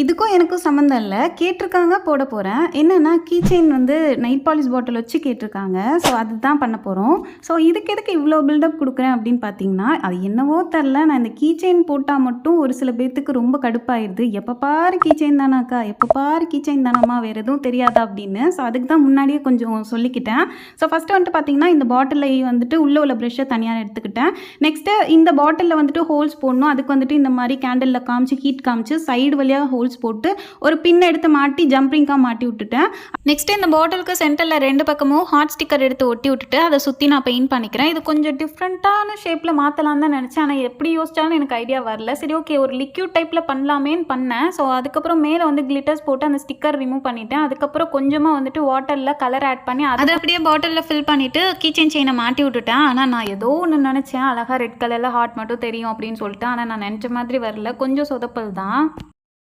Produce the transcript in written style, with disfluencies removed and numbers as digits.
இதுக்கும் எனக்கும் சம்மந்தம் இல்ல. கேட்டிருக்காங்க போட போறேன். என்னன்னா கீ செயின் வந்து நெயில் பாலிஷ் பாட்டில் வச்சு கேட்டிருக்காங்க. ஸோ அதுதான் பண்ண போறோம். ஸோ இதுக்கு எதுக்கு இவ்வளோ பில்டப் குடுக்குறேன் அப்படின்னு பார்த்தீங்கன்னா, அது என்னவோ தெரில. நான் இந்த கீ செயின் போட்டா மட்டும் ஒரு சில பேத்துக்கு ரொம்ப கடுப்பாயிருது. எப்ப பாரு கீ செயின் தானாக்கா, எப்ப பாரு கீ செயின் தானம்மா, வேற எதுவும் தெரியாதா அப்படின்னு. ஸோ அதுக்கு தான் முன்னாடியே கொஞ்சம் சொல்லிக்கிட்டேன். ஸோ ஃபர்ஸ்ட்டு வந்துட்டு பார்த்தீங்கன்னா, இந்த பாட்டில்ல வந்துட்டு உள்ள உள்ள ப்ரஷ்ஷை தனியா எடுத்துக்கிட்டேன். நெக்ஸ்ட்டு இந்த பாட்டில்ல வந்துட்டு ஹோல்ஸ் போடணும். அதுக்கு வந்துட்டு இந்த மாரி கேண்டில்ல காமிச்சு ஹீட் காமிச்சு சைடு வழியா ஹோல்ஸ் போட்டு ஒரு பின் எடுத்து மாட்டி ஜம்பிங்காக மாட்டி விட்டுட்டேன். நெக்ஸ்ட் இந்த பாட்டிலுக்கு சென்டரில் 2 பக்கமும் ஹாட் ஸ்டிக்கர் எடுத்து ஒட்டி விட்டுட்டு அதை சுற்றி நான் பெயிண்ட் பண்ணிக்கிறேன். இது கொஞ்சம் டிஃப்ரெண்ட்டான ஷேப்பில் மாற்றலான்னு தான் நினச்சேன். ஆனால் எப்படி யோசிச்சாலும் எனக்கு ஐடியா வரல. சரி ஓகே, ஒரு லிக்யூட் டைப்பில் பண்ணலாமேன்னு பண்ணேன். ஸோ அதுக்கப்புறம் மேலே வந்து கிளிட்டர்ஸ் போட்டு அந்த ஸ்டிக்கர் ரிமூவ் பண்ணிட்டேன். அதுக்கப்புறம் கொஞ்சமாக வந்துட்டு வாட்டரில் கலர் ஆட் பண்ணி அதை அப்படியே பாட்டிலில் ஃபில் பண்ணிவிட்டு கீச்சன் செயினை மாட்டி விட்டுட்டேன். ஆனால் நான் ஏதோ ஒன்று நினச்சேன், அழகாக ரெட் கலரில் ஹார்ட் மட்டும் தெரியும் அப்படின்னு சொல்லிட்டு. ஆனால் நான் நினச்ச மாதிரி வரல, கொஞ்சம் சொதப்பல் தான்.